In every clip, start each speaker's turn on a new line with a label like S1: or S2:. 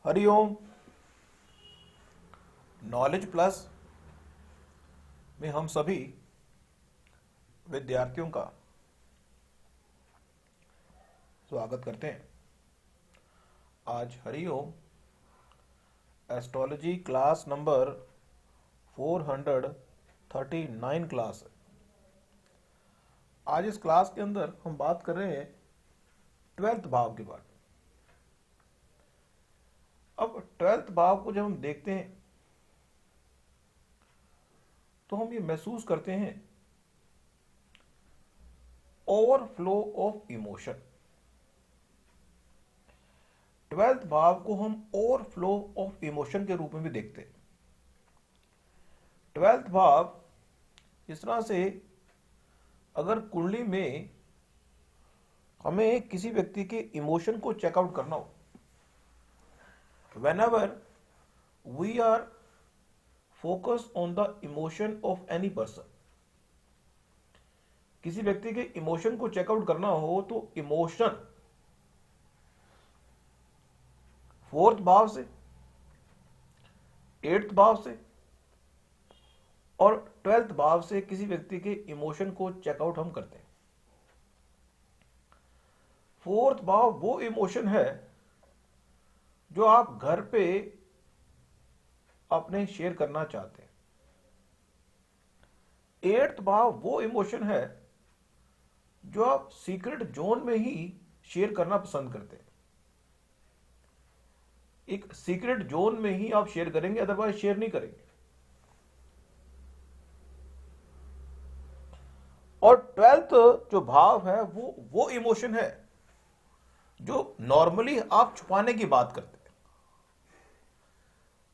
S1: Hariom. Knowledge plus में हम सभी विद्यार्थियों का स्वागत करते हैं। आज Hariom astrology class number 439 class है। आज इस क्लास के अंदर हम बात कर रहे हैं 12th भाव के बारे में। अब 12th भाव को जब हम देखते हैं तो हम ये महसूस करते हैं ओवरफ्लो ऑफ इमोशन। 12th भाव को हम ओवरफ्लो ऑफ इमोशन के रूप में भी देखते हैं। 12th भाव इस तरह से, अगर कुंडली में हमें किसी व्यक्ति के इमोशन को चेकआउट करना हो, whenever we are focused on the emotion of any person, किसी व्यक्ति के इमोशन को चेकआउट करना हो तो इमोशन 4th भाव से, 8th भाव से और 12th भाव से किसी व्यक्ति के इमोशन को चेकआउट हम करते हैं। 4th भाव वो इमोशन है जो आप घर पे अपने शेयर करना चाहते हैं। 8th भाव वो इमोशन है जो आप सीक्रेट जोन में ही शेयर करना पसंद करते हैं। एक सीक्रेट जोन में ही आप शेयर करेंगे, अदरवाइज शेयर नहीं करेंगे। और 12th जो भाव है वो इमोशन है जो नॉर्मली आप छुपाने की बात करते हैं।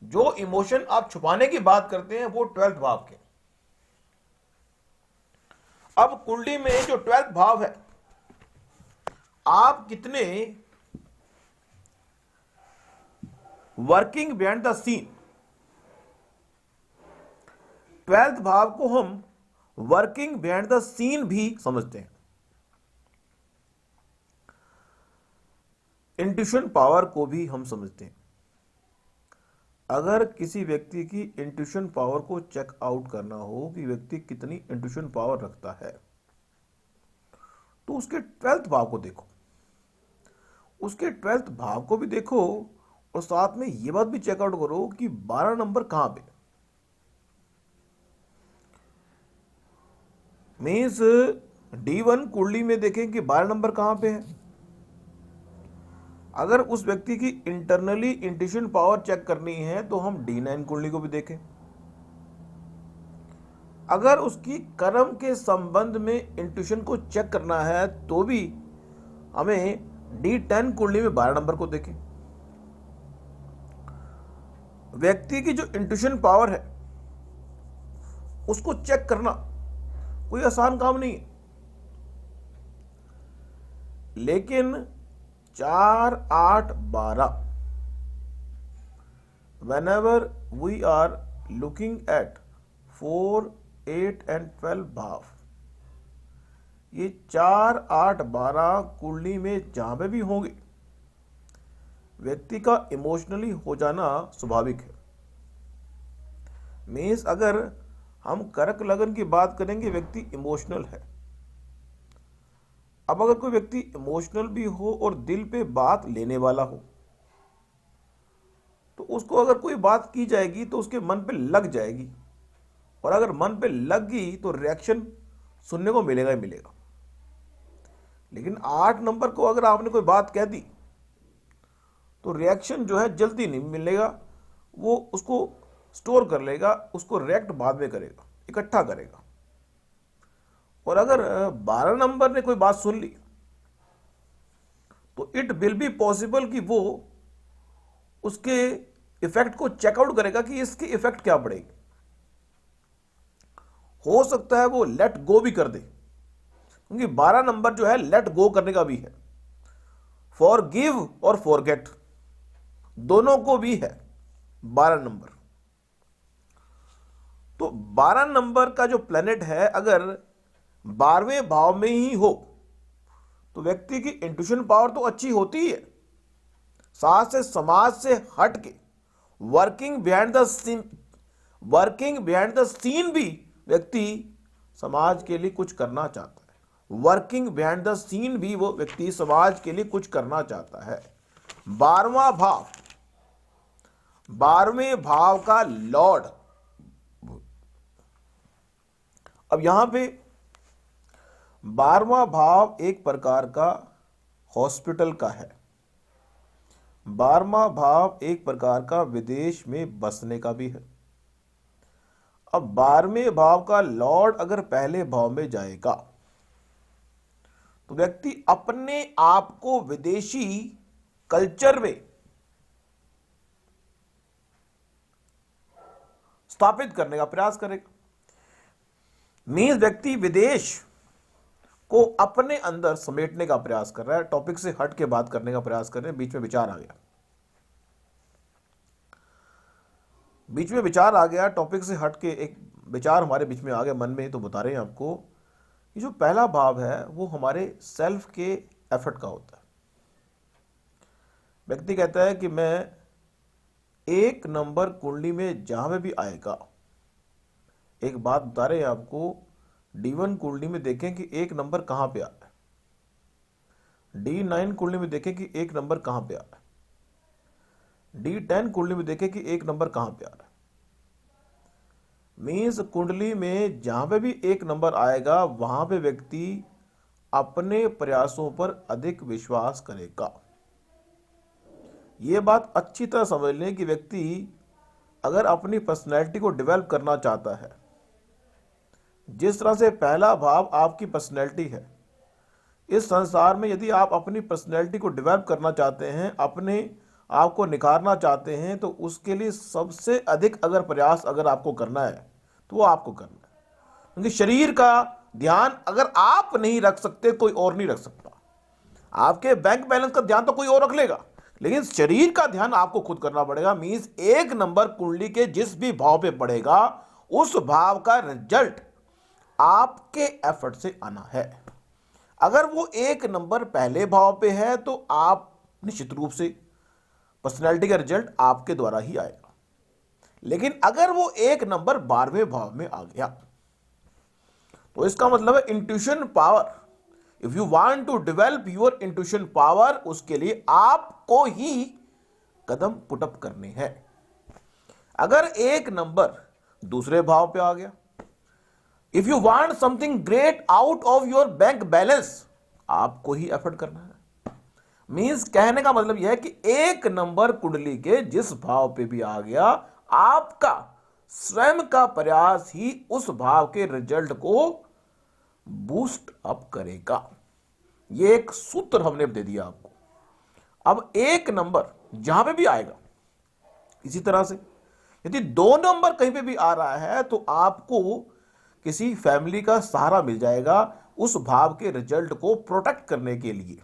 S1: जो इमोशन आप छुपाने की बात करते हैं वो 12th भाव के। अब कुंडली में जो 12th भाव है, आप कितने working behind the scene. 12th भाव को हम वर्किंग बिहाइंड द सीन भी समझते हैं। इंट्यूशन पावर को भी हम समझते हैं। अगर किसी व्यक्ति की इंट्यूशन पावर को चेक आउट करना हो कि व्यक्ति कितनी इंट्यूशन पावर रखता है, तो उसके 12th भाव को देखो, उसके 12th भाव को भी देखो और साथ में यह बात भी चेकआउट करो कि 12 नंबर कहां पे। मीन्स D1 कुंडली में देखें कि 12 नंबर कहां पे है। अगर उस व्यक्ति की इंटरनली इंट्यूशन पावर चेक करनी है तो हम D9 कुंडली को भी देखें। अगर उसकी कर्म के संबंध में इंट्यूशन को चेक करना है तो भी हमें D10 कुंडली में 12 नंबर को देखें। व्यक्ति की जो इंट्यूशन पावर है उसको चेक करना कोई आसान काम नहीं है, लेकिन 4, 8, 12 whenever we are looking at 4, 8 and 12 भाव, ये 4, 8, 12 कुंडली में जहां पे भी होंगे, व्यक्ति का इमोशनली हो जाना स्वाभाविक है। मीन्स अगर हम कर्क लगन की बात करेंगे, व्यक्ति इमोशनल है। अब अगर कोई व्यक्ति इमोशनल भी हो और दिल पे बात लेने वाला हो, तो उसको अगर कोई बात की जाएगी तो उसके मन पे लग जाएगी, और अगर मन पे लग गई तो रिएक्शन सुनने को मिलेगा ही मिलेगा। लेकिन 8 नंबर को अगर आपने कोई बात कह दी तो रिएक्शन जो है जल्दी नहीं मिलेगा, वो उसको स्टोर कर लेगा, उसको रिएक्ट बाद में करेगा, इकट्ठा करेगा। और अगर 12 नंबर ने कोई बात सुन ली तो इट विल बी पॉसिबल कि वो उसके इफेक्ट को चेकआउट करेगा कि इसकी इफेक्ट क्या पड़ेगी। हो सकता है वो लेट गो भी कर दे, क्योंकि 12 नंबर जो है लेट गो करने का भी है, फॉर गिव और फॉरगेट दोनों को भी है 12 नंबर। तो 12 नंबर का जो प्लेनेट है अगर 12वें भाव में ही हो तो व्यक्ति की इंट्यूशन पावर तो अच्छी होती ही है, साथ से समाज से हट के वर्किंग बिहाइंड द सीन भी व्यक्ति समाज के लिए कुछ करना चाहता है। वर्किंग बिहाइंड द सीन भी वो व्यक्ति समाज के लिए कुछ करना चाहता है। 12वां भाव, 12वें भाव का लॉर्ड, अब यहां पे 12वां भाव एक प्रकार का हॉस्पिटल का है। 12वां भाव एक प्रकार का विदेश में बसने का भी है। अब 12वें भाव का लॉर्ड अगर पहले भाव में जाएगा तो व्यक्ति अपने आप को विदेशी कल्चर में स्थापित करने का प्रयास करेगा। मीन्स व्यक्ति विदेश को अपने अंदर समेटने का प्रयास कर रहा है। टॉपिक से हट के बात करने का प्रयास कर रहे हैं। बीच में विचार आ गया, टॉपिक से हट के एक विचार हमारे बीच में आ गया मन में, तो बता रहे हैं आपको। ये जो पहला भाव है वो हमारे सेल्फ के एफर्ट का होता है। व्यक्ति कहता है कि मैं 1 नंबर कुंडली में जहां में भी आएगा, एक बात बता रहे हैं आपको, D1 कुंडली में देखें कि 1 नंबर कहां पे आ रहा है। D9 कुंडली में देखें कि 1 नंबर कहां पे आ रहा है। D10 कुंडली में देखें कि 1 नंबर कहां पे आ रहा है। मीन्स कुंडली में जहां पे भी 1 नंबर आएगा वहां पे व्यक्ति अपने प्रयासों पर अधिक विश्वास करेगा। यह बात अच्छी तरह समझ लें कि व्यक्ति अगर अपनी पर्सनैलिटी को डेवलप करना चाहता है, जिस तरह से पहला भाव आपकी पर्सनैलिटी है, इस संसार में यदि आप अपनी पर्सनैलिटी को डेवलप करना चाहते हैं, अपने आप को निखारना चाहते हैं, तो उसके लिए सबसे अधिक अगर प्रयास अगर आपको करना है तो वो आपको करना है। क्योंकि शरीर का ध्यान अगर आप नहीं रख सकते, कोई और नहीं रख सकता। आपके बैंक बैलेंस का ध्यान तो कोई और रख लेगा, लेकिन शरीर का ध्यान आपको खुद करना पड़ेगा। मीन्स 1 नंबर कुंडली के जिस भी भाव पे पड़ेगा उस भाव का रिजल्ट आपके एफर्ट से आना है। अगर वो 1 नंबर पहले भाव पे है तो आप निश्चित रूप से पर्सनैलिटी का रिजल्ट आपके द्वारा ही आएगा। लेकिन अगर वो 1 नंबर 12वें भाव में आ गया तो इसका मतलब है intuition power. If you want to develop your intuition power, उसके लिए आपको ही कदम पुटअप करने हैं। अगर 1 नंबर दूसरे भाव पे आ गया, if you want something great out of your bank balance, आपको ही एफर्ट करना है। मींस कहने का मतलब यह है कि 1 नंबर कुंडली के जिस भाव पे भी आ गया, आपका स्वयं का प्रयास ही उस भाव के रिजल्ट को बूस्ट अप करेगा। यह एक सूत्र हमने दे दिया आपको। अब 1 नंबर जहां पे भी आएगा, इसी तरह से यदि 2 नंबर कहीं पे भी आ रहा है तो आपको किसी फैमिली का सहारा मिल जाएगा उस भाव के रिजल्ट को प्रोटेक्ट करने के लिए।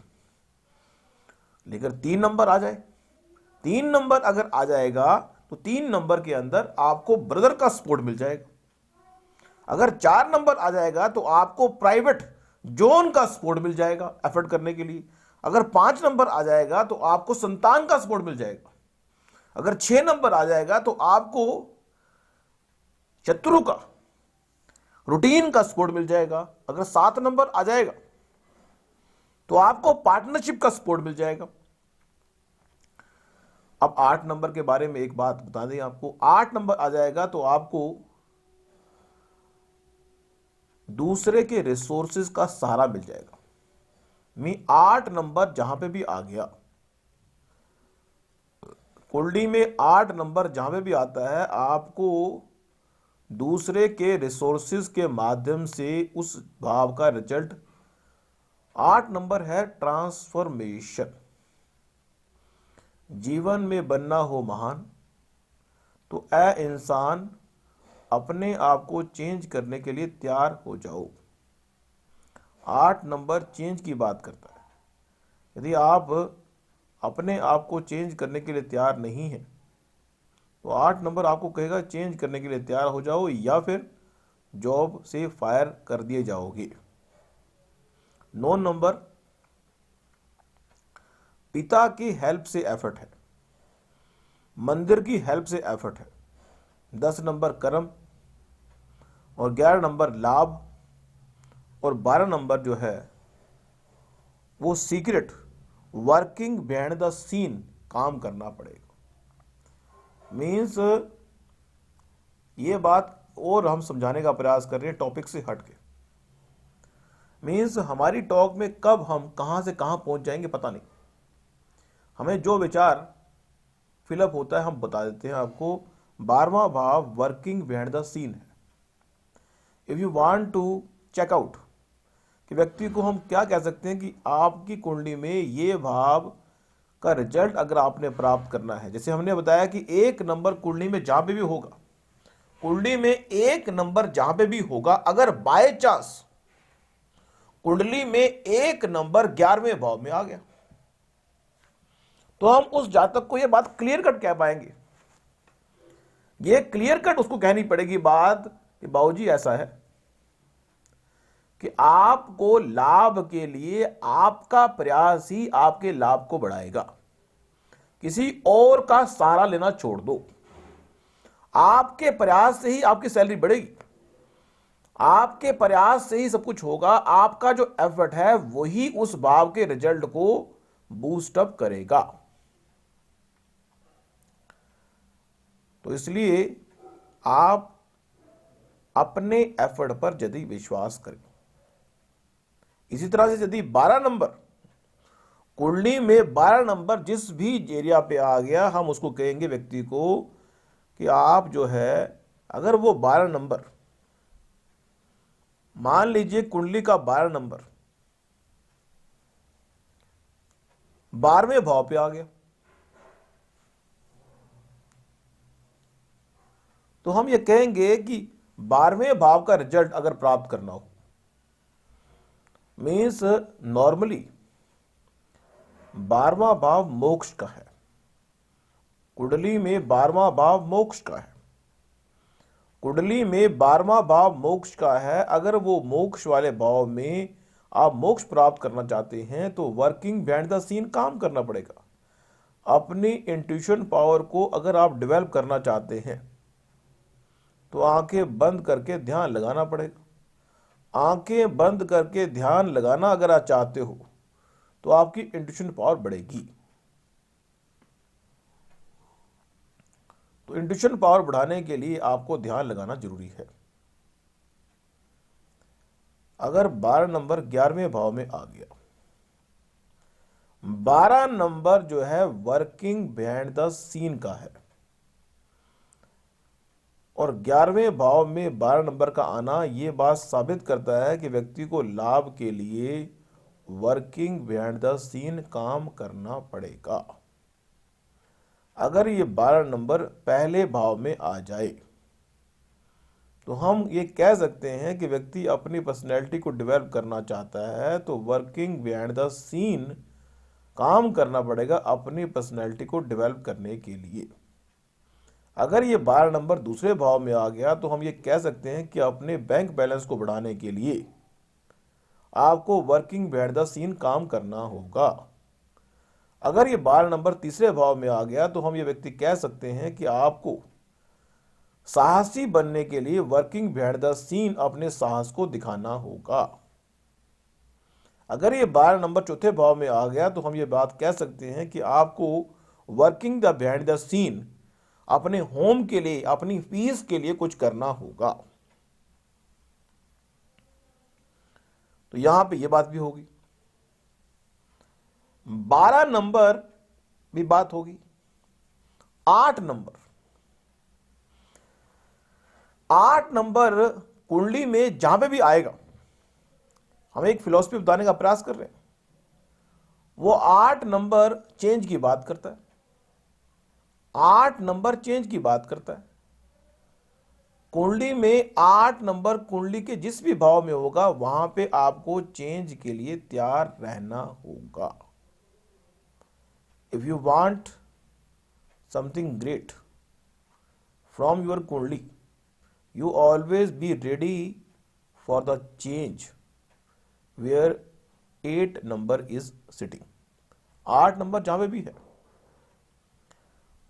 S1: लेकिन 3 नंबर आ जाए, 3 नंबर अगर आ जाएगा तो 3 नंबर के अंदर आपको ब्रदर का सपोर्ट मिल जाएगा। अगर 4 नंबर आ जाएगा तो आपको प्राइवेट जोन का सपोर्ट मिल जाएगा एफर्ट करने के लिए। अगर 5 नंबर आ जाएगा तो आपको संतान का सपोर्ट मिल जाएगा। अगर 6 नंबर आ जाएगा तो आपको शत्रु का, रूटीन का सपोर्ट मिल जाएगा। अगर 7 नंबर आ जाएगा तो आपको पार्टनरशिप का सपोर्ट मिल जाएगा। अब 8 नंबर के बारे में एक बात बता दें आपको। 8 नंबर आ जाएगा तो आपको दूसरे के रिसोर्सेज का सहारा मिल जाएगा। 8 नंबर जहां पे भी आ गया, कुंडली में 8 नंबर जहां पे भी आता है, आपको दूसरे के रिसोर्सेज के माध्यम से उस भाव का रिजल्ट। 8 नंबर है ट्रांसफॉर्मेशन। जीवन में बनना हो महान तो ऐ इंसान अपने आप को चेंज करने के लिए तैयार हो जाओ। 8 नंबर चेंज की बात करता है। यदि आप अपने आप को चेंज करने के लिए तैयार नहीं है तो 8 नंबर आपको कहेगा चेंज करने के लिए तैयार हो जाओ या फिर जॉब से फायर कर दिए जाओगे। 9 नंबर पिता की हेल्प से एफर्ट है, मंदिर की हेल्प से एफर्ट है, 10 नंबर कर्म और 11 नंबर लाभ और 12 नंबर जो है वो secret, working behind the scene, काम करना पड़ेगा। मीन्स ये बात और हम समझाने का प्रयास कर रहे हैं टॉपिक से हट के। मीन्स हमारी टॉक में कब हम कहां से कहां पहुंच जाएंगे पता नहीं, हमें जो विचार फिलअप होता है हम बता देते हैं आपको। 12वां भाव वर्किंग बिहाइंड द सीन है। If you want to check out कि व्यक्ति को हम क्या कह सकते हैं कि आपकी कुंडली में ये भाव का रिजल्ट अगर आपने प्राप्त करना है, जैसे हमने बताया कि 1 नंबर कुंडली में जहां पे भी होगा, कुंडली में 1 नंबर जहां पे भी होगा, अगर बाय चांस कुंडली में 1 नंबर 11वें भाव में आ गया तो हम उस जातक को यह बात क्लियर कट कह पाएंगे। ये क्लियर कट उसको कहनी पड़ेगी बात कि बाबूजी ऐसा है कि आपको लाभ के लिए आपका प्रयास ही आपके लाभ को बढ़ाएगा, किसी और का सहारा लेना छोड़ दो। आपके प्रयास से ही आपकी सैलरी बढ़ेगी, आपके प्रयास से ही सब कुछ होगा। आपका जो एफर्ट है वही उस भाव के रिजल्ट को बूस्ट अप करेगा। तो इसलिए आप अपने एफर्ट पर यदि विश्वास करें। इसी तरह से यदि 12 नंबर कुंडली में 12 नंबर जिस भी एरिया पे आ गया, हम उसको कहेंगे व्यक्ति को कि आप जो है, अगर वो 12 नंबर, मान लीजिए कुंडली का 12 नंबर 12वें भाव पे आ गया, तो हम ये कहेंगे कि 12वें भाव का रिजल्ट अगर प्राप्त करना हो, मीन्स नॉर्मली 12वां भाव मोक्ष का है, कुंडली में 12वां भाव मोक्ष का है, कुंडली में 12वां भाव मोक्ष का है। अगर वो मोक्ष वाले भाव में आप मोक्ष प्राप्त करना चाहते हैं तो वर्किंग बिहाइंड द सीन काम करना पड़ेगा। अपनी इंट्यूशन पावर को अगर आप डेवलप करना चाहते हैं तो आंखें बंद करके ध्यान लगाना पड़ेगा। आंखें बंद करके ध्यान लगाना अगर आप चाहते हो तो आपकी इंट्यूशन पावर बढ़ेगी। तो इंट्यूशन पावर बढ़ाने के लिए आपको ध्यान लगाना जरूरी है। अगर 12 नंबर 11वें भाव में आ गया, 12 नंबर जो है वर्किंग बिहाइंड द सीन का है, और 11वें भाव में 12 नंबर का आना यह बात साबित करता है कि व्यक्ति को लाभ के लिए वर्किंग बिहाइंड द सीन काम करना पड़ेगा। अगर ये 12 नंबर पहले भाव में आ जाए तो हम ये कह सकते हैं कि व्यक्ति अपनी पर्सनैलिटी को डेवलप करना चाहता है, तो वर्किंग बिहाइंड द सीन काम करना पड़ेगा अपनी पर्सनैलिटी को डेवलप करने के लिए। अगर ये 12 नंबर दूसरे भाव में आ गया तो हम ये कह सकते हैं कि अपने बैंक बैलेंस को बढ़ाने के लिए आपको वर्किंग बिहाइंड द सीन काम करना होगा। अगर ये 12 नंबर तीसरे भाव में आ गया तो हम ये व्यक्ति कह सकते हैं कि आपको साहसी बनने के लिए वर्किंग बिहाइंड द सीन अपने साहस को दिखाना होगा। अगर ये 12 नंबर चौथे भाव में आ गया तो हम ये बात कह सकते हैं कि आपको working the behind the scene अपने होम के लिए, अपनी पीस के लिए कुछ करना होगा। तो यहां पे ये बात भी होगी। 12 नंबर भी बात होगी। 8 नंबर कुंडली में जहां पे भी आएगा, हम एक फिलॉसफी बताने का प्रयास कर रहे हैं। वो 8 नंबर चेंज की बात करता है, 8 नंबर चेंज की बात करता है। कुंडली में 8 नंबर कुंडली के जिस भी भाव में होगा वहां पे आपको चेंज के लिए तैयार रहना होगा। If you want something great from your kundli, you always be ready for the change where 8 number is sitting. 8 number जहां पे भी है,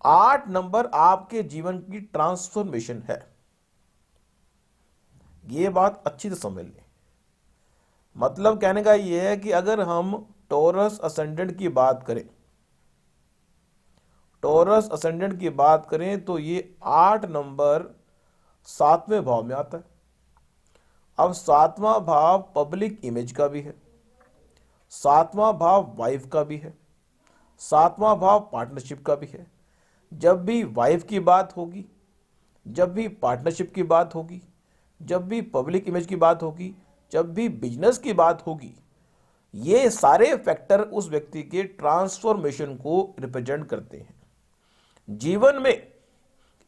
S1: 8 नंबर आपके जीवन की ट्रांसफॉर्मेशन है। ये बात अच्छी से समझ लें। मतलब कहने का ये है कि अगर हम टॉरस असेंडेंट की बात करें, टॉरस असेंडेंट की बात करें तो ये 8 नंबर 7वें भाव में आता है। अब 7वां भाव पब्लिक इमेज का भी है, 7वां भाव वाइफ का भी है, 7वां भाव पार्टनरशिप का भी है। जब भी वाइफ की बात होगी, जब भी पार्टनरशिप की बात होगी, जब भी पब्लिक इमेज की बात होगी, जब भी बिजनेस की बात होगी, ये सारे फैक्टर उस व्यक्ति के ट्रांसफॉर्मेशन को रिप्रेजेंट करते हैं। जीवन में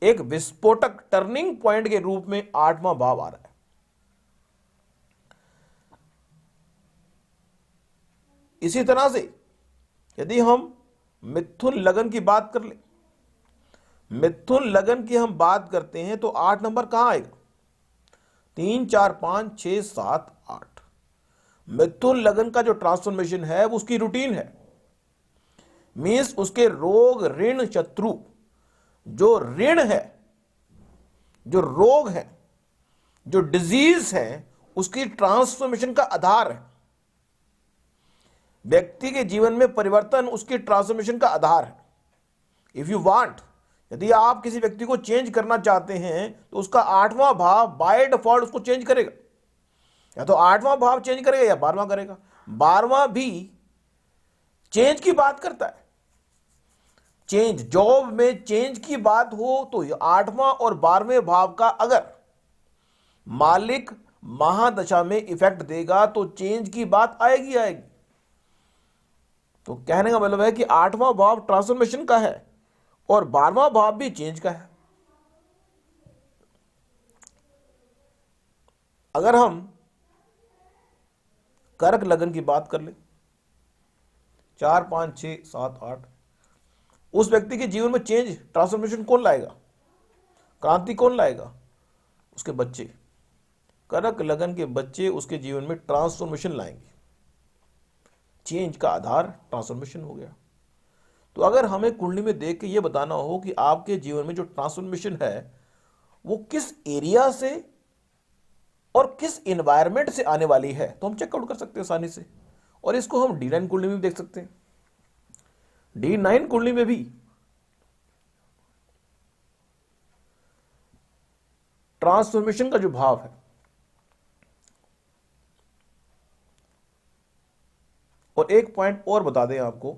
S1: एक विस्फोटक टर्निंग पॉइंट के रूप में 8वां भाव आ रहा है। इसी तरह से यदि हम मिथुन लगन की बात कर ले, मिथुन लगन की हम बात करते हैं तो 8 नंबर कहां आएगा? 3, 4, 5, 6, 7, 8। मिथुन लगन का जो ट्रांसफॉर्मेशन है वो उसकी रूटीन है। मीन्स उसके रोग, ऋण, शत्रु, जो ऋण है, जो रोग है, जो डिजीज है, उसकी ट्रांसफॉर्मेशन का आधार है। व्यक्ति के जीवन में परिवर्तन उसकी ट्रांसफॉर्मेशन का आधार है। इफ यू वांट, यदि आप किसी व्यक्ति को चेंज करना चाहते हैं तो उसका 8वां भाव बाय डिफॉल्ट उसको चेंज करेगा। या तो 8वां भाव चेंज करेगा या 12वां करेगा। 12वां भी चेंज की बात करता है। चेंज, जॉब में चेंज की बात हो तो 8वां और 12वें भाव का अगर मालिक महादशा में इफेक्ट देगा तो चेंज की बात आएगी आएगी। तो कहने का मतलब है कि 8वां भाव ट्रांसफॉर्मेशन का है और 12वां भाव भी चेंज का है। अगर हम कर्क लगन की बात कर ले, 4, 5, 6, 7, 8, उस व्यक्ति के जीवन में चेंज, ट्रांसफॉर्मेशन कौन लाएगा? क्रांति कौन लाएगा? उसके बच्चे। कर्क लगन के बच्चे उसके जीवन में ट्रांसफॉर्मेशन लाएंगे। चेंज का आधार ट्रांसफॉर्मेशन हो गया। तो अगर हमें कुंडली में देख के ये बताना हो कि आपके जीवन में जो ट्रांसफॉर्मेशन है वो किस एरिया से और किस एनवायरनमेंट से आने वाली है, तो हम चेकआउट कर सकते हैं आसानी से। और इसको हम D9 कुंडली में भी देख सकते हैं। D9 कुंडली में भी ट्रांसफॉर्मेशन का जो भाव है, और एक पॉइंट और बता दें आपको,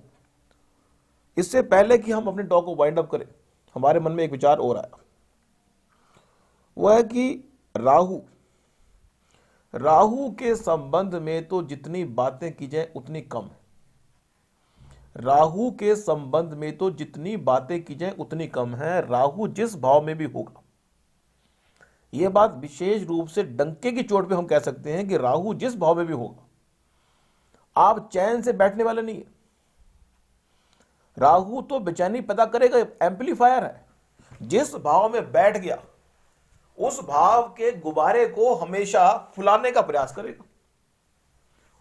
S1: इससे पहले कि हम अपने टॉक को वाइंड अप करें, हमारे मन में एक विचार और आया। वह है कि राहु के संबंध में तो जितनी बातें की जाए उतनी कम है। राहु के संबंध में तो जितनी बातें की जाए उतनी कम है। राहु जिस भाव में भी होगा, यह बात विशेष रूप से डंके की चोट पे हम कह सकते हैं कि राहु जिस भाव में भी होगा, आप चैन से बैठने वाले नहीं है। राहु तो बेचैनी पैदा करेगा, एम्पलीफायर है। जिस भाव में बैठ गया उस भाव के गुब्बारे को हमेशा फुलाने का प्रयास करेगा।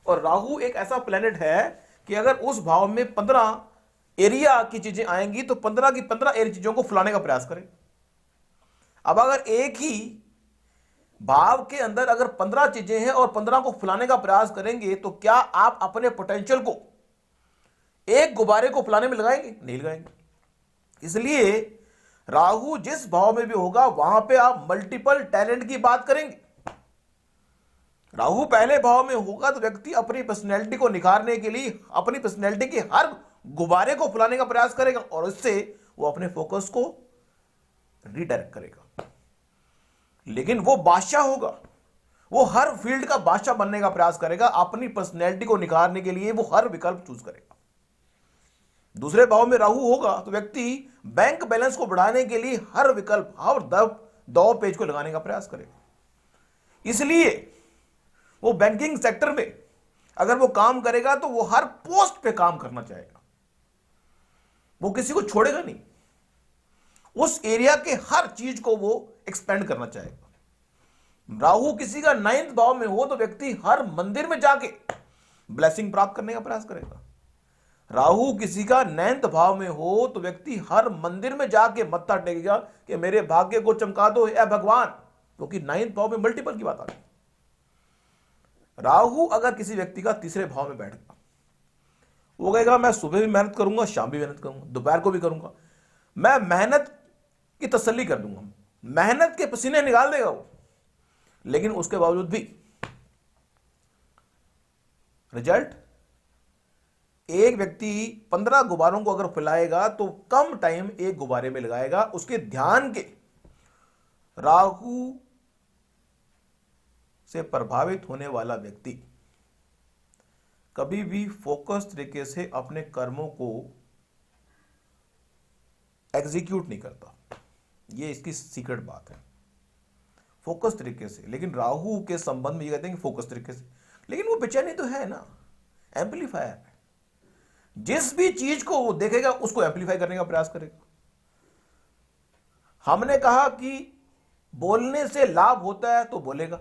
S1: और राहु एक ऐसा प्लेनेट है कि अगर उस भाव में 15 एरिया की चीजें आएंगी तो 15 की 15 एरिया चीजों को फुलाने का प्रयास करेगा। अब अगर एक ही भाव के अंदर अगर 15 चीजें हैं और 15 को फुलाने का प्रयास करेंगे तो क्या आप अपने पोटेंशियल को एक गुब्बारे को फुलाने में लगाएंगे? नहीं लगाएंगे। इसलिए राहु जिस भाव में भी होगा वहां पे आप मल्टीपल टैलेंट की बात करेंगे। राहु पहले भाव में होगा तो व्यक्ति अपनी पर्सनैलिटी को निखारने के लिए अपनी पर्सनैलिटी के हर गुब्बारे को फुलाने का प्रयास करेगा और इससे वो अपने फोकस को रिडायरेक्ट करेगा। लेकिन वो बादशाह होगा, वो हर फील्ड का बादशाह बनने का प्रयास करेगा। अपनी पर्सनैलिटी को निखारने के लिए वो हर विकल्प चूज करेगा। दूसरे भाव में राहु होगा तो व्यक्ति बैंक बैलेंस को बढ़ाने के लिए हर विकल्प, हर दाव पेज को लगाने का प्रयास करेगा। इसलिए वो बैंकिंग सेक्टर में अगर वो काम करेगा तो वो हर पोस्ट पे काम करना चाहेगा, वो किसी को छोड़ेगा नहीं। उस एरिया के हर चीज को वो एक्सपेंड करना चाहेगा। राहु किसी का 9th भाव में हो तो व्यक्ति हर मंदिर में जाके ब्लेसिंग प्राप्त करने का प्रयास करेगा। राहु किसी का 9th भाव में हो तो व्यक्ति हर मंदिर में जाके मत्था टेकेगा कि मेरे भाग्य को चमका दो हे भगवान, क्योंकि 9th भाव में मल्टीपल की बात आ गई। राहु अगर किसी व्यक्ति का 3रे भाव में बैठ गया, वो कहेगा मैं सुबह भी मेहनत करूंगा, शाम भी मेहनत करूंगा, दोपहर को भी करूंगा, मैं मेहनत की तसल्ली कर दूंगा, मेहनत के पसीने निकाल देगा वो, लेकिन उसके बावजूद भी रिजल्ट, एक व्यक्ति 15 गुब्बारों को अगर फैलाएगा तो कम टाइम एक गुब्बारे में लगाएगा। उसके ध्यान के राहु से प्रभावित होने वाला व्यक्ति कभी भी फोकस तरीके से अपने कर्मों को एग्जीक्यूट नहीं करता। ये इसकी सीक्रेट बात है, फोकस तरीके से। लेकिन राहु के संबंध में ये कहते हैं कि फोकस तरीके से, लेकिन वो बेचैनी तो है ना, एम्पलीफायर है। जिस भी चीज को वो देखेगा उसको एम्पलीफाई करने का प्रयास करेगा। हमने कहा कि बोलने से लाभ होता है तो बोलेगा,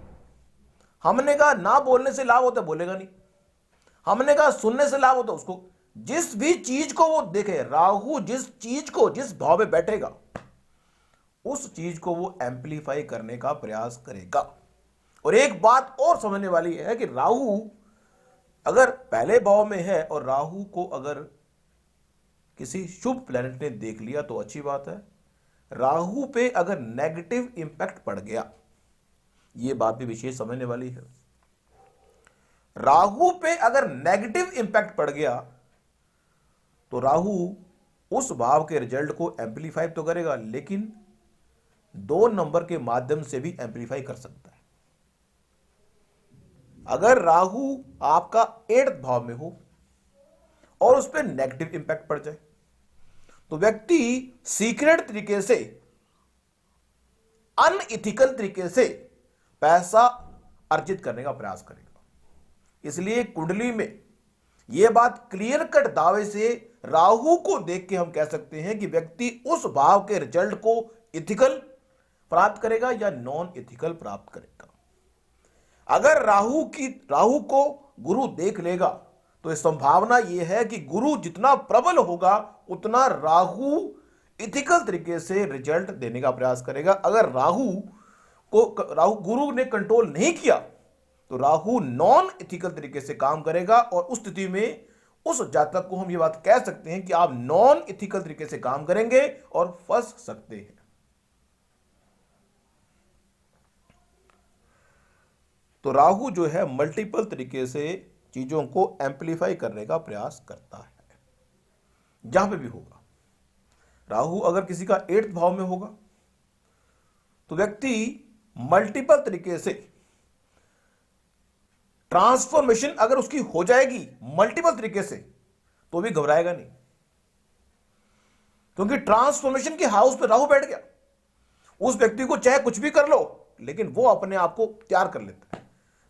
S1: हमने कहा ना बोलने से लाभ होता है, बोलेगा नहीं। हमने कहा सुनने से लाभ होता है, उसको जिस भी चीज को वो देखे, राहु जिस चीज को जिस भाव में बैठेगा उस चीज को वो एम्पलीफाई करने का प्रयास करेगा। और एक बात और समझने वाली है कि राहु अगर पहले भाव में है और राहु को अगर किसी शुभ प्लैनेट ने देख लिया तो अच्छी बात है। राहु पे अगर नेगेटिव इंपैक्ट पड़ गया, यह बात भी विशेष समझने वाली है। राहु पे अगर नेगेटिव इंपैक्ट पड़ गया तो राहु उस भाव के रिजल्ट को एम्पलीफाई तो करेगा, लेकिन 2 नंबर के माध्यम से भी एम्पलीफाई कर सकता है। अगर राहु आपका 8th भाव में हो और उस पर नेगेटिव इंपैक्ट पड़ जाए तो व्यक्ति सीक्रेट तरीके से, अनइथिकल तरीके से पैसा अर्जित करने का प्रयास करेगा। इसलिए कुंडली में यह बात क्लियर कट दावे से राहु को देख के हम कह सकते हैं कि व्यक्ति उस भाव के रिजल्ट को इथिकल प्राप्त करेगा या नॉन इथिकल प्राप्त करेगा। अगर राहु को गुरु देख लेगा तो संभावना यह है कि गुरु जितना प्रबल होगा उतना राहु इथिकल तरीके से रिजल्ट देने का प्रयास करेगा। अगर राहु गुरु ने कंट्रोल नहीं किया तो राहु नॉन इथिकल तरीके से काम करेगा, और उस स्थिति में उस जातक को हम ये बात कह सकते हैं कि आप नॉन इथिकल तरीके से काम करेंगे और फंस सकते हैं। तो राहु जो है मल्टीपल तरीके से चीजों को एम्पलीफाई करने का प्रयास करता है। जहां पे भी होगा राहु, अगर किसी का 8th भाव में होगा तो व्यक्ति मल्टीपल तरीके से ट्रांसफॉर्मेशन अगर उसकी हो जाएगी मल्टीपल तरीके से तो भी घबराएगा नहीं, क्योंकि ट्रांसफॉर्मेशन के हाउस पे राहु बैठ गया। उस व्यक्ति को चाहे कुछ भी कर लो, लेकिन वो अपने आप को तैयार कर लेता है।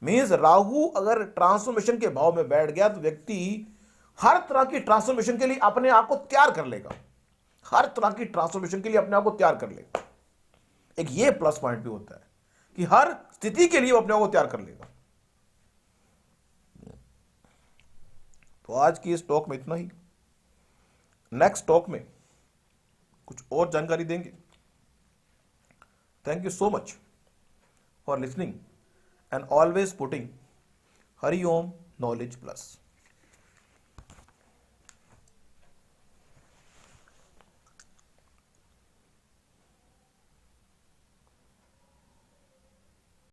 S1: मींस राहु अगर ट्रांसफॉर्मेशन के भाव में बैठ गया तो व्यक्ति हर तरह की ट्रांसफॉर्मेशन के लिए अपने आप को तैयार कर लेगा, हर तरह की ट्रांसफॉर्मेशन के लिए अपने आप को तैयार कर लेगा। एक ये प्लस पॉइंट भी होता है कि हर स्थिति के लिए वो अपने आप को तैयार कर लेगा। तो आज की इस टॉक में इतना ही। नेक्स्ट टॉक में कुछ और जानकारी देंगे। Thank you so much for listening and always putting Hari Om Knowledge Plus.